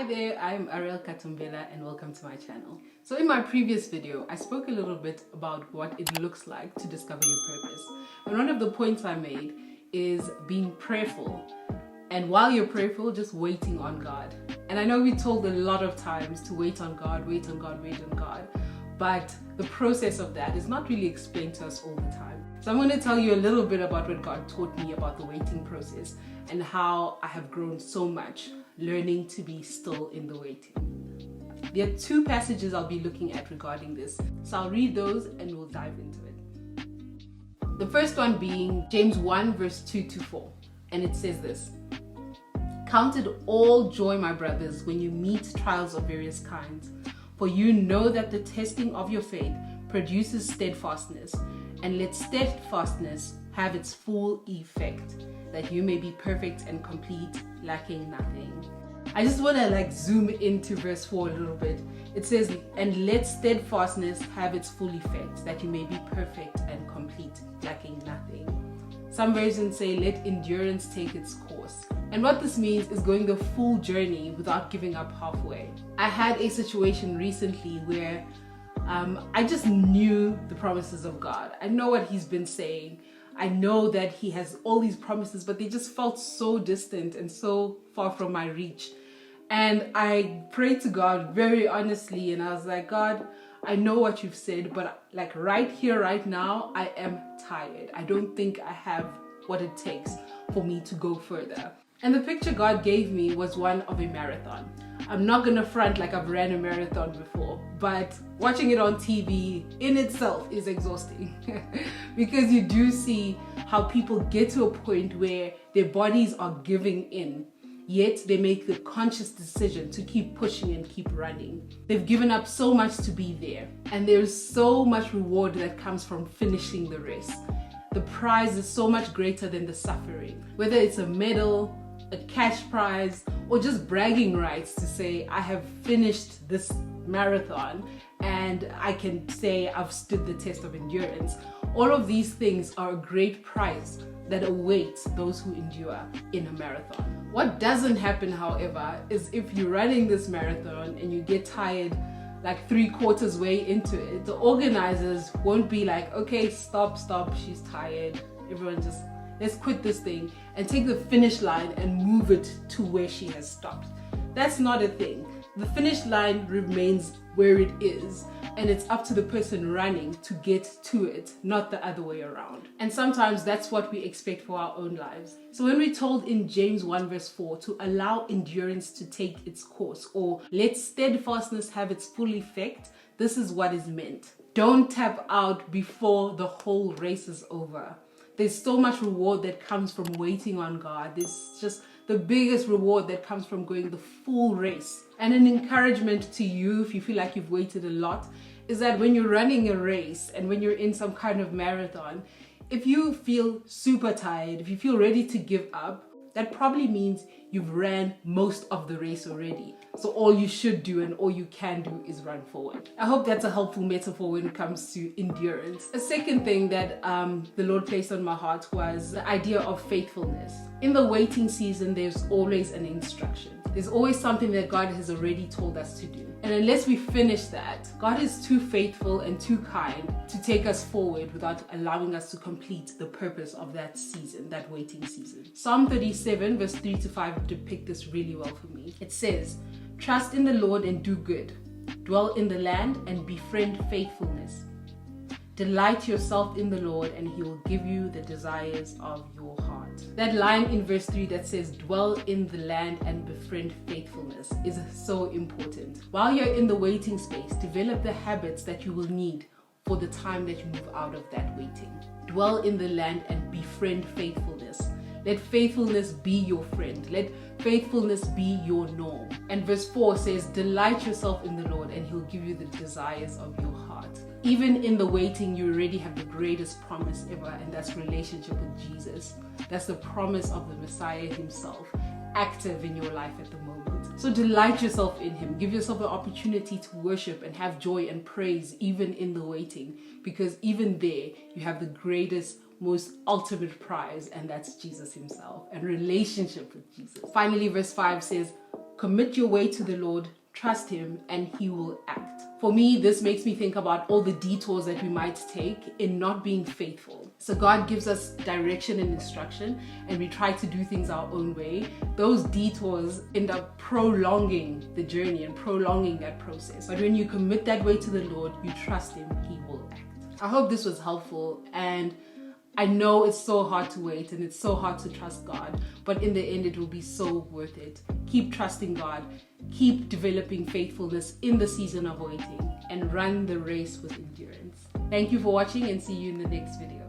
Hi there, I'm Ariel Katumbela and welcome to my channel. So in my previous video, I spoke a little bit about what it looks like to discover your purpose. And one of the points I made is being prayerful. And while you're prayerful, just waiting on God. And I know we're told a lot of times to wait on God, wait on God, wait on God. But the process of that is not really explained to us all the time. So I'm going to tell you a little bit about what God taught me about the waiting process and how I have grown so much learning to be still in the waiting. There are two passages I'll be looking at regarding this. So I'll read those and we'll dive into it. The first one being James 1 verse 2-4. And it says this: "Count it all joy, my brothers, when you meet trials of various kinds. For you know that the testing of your faith produces steadfastness. And let steadfastness have its full effect, that you may be perfect and complete, lacking nothing." I just want to zoom into verse 4 a little bit. It says, "And let steadfastness have its full effect, that you may be perfect and complete, lacking nothing." Some versions say, "Let endurance take its course." And what this means is going the full journey without giving up halfway. I had a situation recently where I just knew the promises of God. I know what He's been saying. I know that He has all these promises, but they just felt so distant and so far from my reach. And I prayed to God very honestly, and I was like, "God, I know what you've said, but right here, right now, I am tired. I don't think I have what it takes for me to go further." And the picture God gave me was one of a marathon. I'm not gonna front like I've ran a marathon before, but watching it on TV in itself is exhausting because you do see how people get to a point where their bodies are giving in, yet they make the conscious decision to keep pushing and keep running. They've given up so much to be there, and there's so much reward that comes from finishing the race. The prize is so much greater than the suffering, whether it's a medal, a cash prize, or just bragging rights to say, "I have finished this marathon and I can say I've stood the test of endurance." All of these things are a great prize that awaits those who endure in a marathon. What doesn't happen, however, is if you're running this marathon and you get tired 3/4 way into it, the organizers won't be like, "Okay, stop, she's tired. Everyone just, let's quit this thing and take the finish line and move it to where she has stopped." That's not a thing. The finish line remains where it is, and it's up to the person running to get to it, not the other way around. And sometimes that's what we expect for our own lives. So when we're told in James 1 verse 4 to allow endurance to take its course, or let steadfastness have its full effect, this is what is meant. Don't tap out before the whole race is over. There's so much reward that comes from waiting on God. There's just the biggest reward that comes from going the full race. And an encouragement to you, if you feel like you've waited a lot, is that when you're running a race and when you're in some kind of marathon, if you feel super tired, if you feel ready to give up, that probably means you've ran most of the race already. So all you should do and all you can do is run forward. I hope that's a helpful metaphor when it comes to endurance. A second thing that the Lord placed on my heart was the idea of faithfulness. In the waiting season, there's always an instruction. There's always something that God has already told us to do. And unless we finish that, God is too faithful and too kind to take us forward without allowing us to complete the purpose of that season, that waiting season. Psalm 37 verse 3-5 depict this really well for me. It says, "Trust in the Lord and do good. Dwell in the land and befriend faithfulness. Delight yourself in the Lord and He will give you the desires of your heart." That line in verse 3 that says, "Dwell in the land and befriend faithfulness," is so important. While you're in the waiting space, develop the habits that you will need for the time that you move out of that waiting. Dwell in the land and befriend faithfulness. Let faithfulness be your friend. Let faithfulness be your norm. And verse 4 says, "Delight yourself in the Lord and He'll give you the desires of your heart." Even in the waiting, you already have the greatest promise ever, and that's relationship with Jesus. That's the promise of the Messiah Himself, active in your life at the moment. So delight yourself in Him. Give yourself the opportunity to worship and have joy and praise even in the waiting, because even there you have the greatest, most ultimate prize, and that's Jesus Himself and relationship with Jesus. Finally, verse 5 says, Commit your way to the Lord, trust Him, and He will act. For me, this makes me think about all the detours that we might take in not being faithful. So God gives us direction and instruction, and we try to do things our own way. Those detours end up prolonging the journey and prolonging that process. But when you commit that way to the Lord, you trust Him, He will act. I hope this was helpful, and I know it's so hard to wait and it's so hard to trust God, but in the end it will be so worth it. Keep trusting God, keep developing faithfulness in the season of waiting, and run the race with endurance. Thank you for watching, and see you in the next video.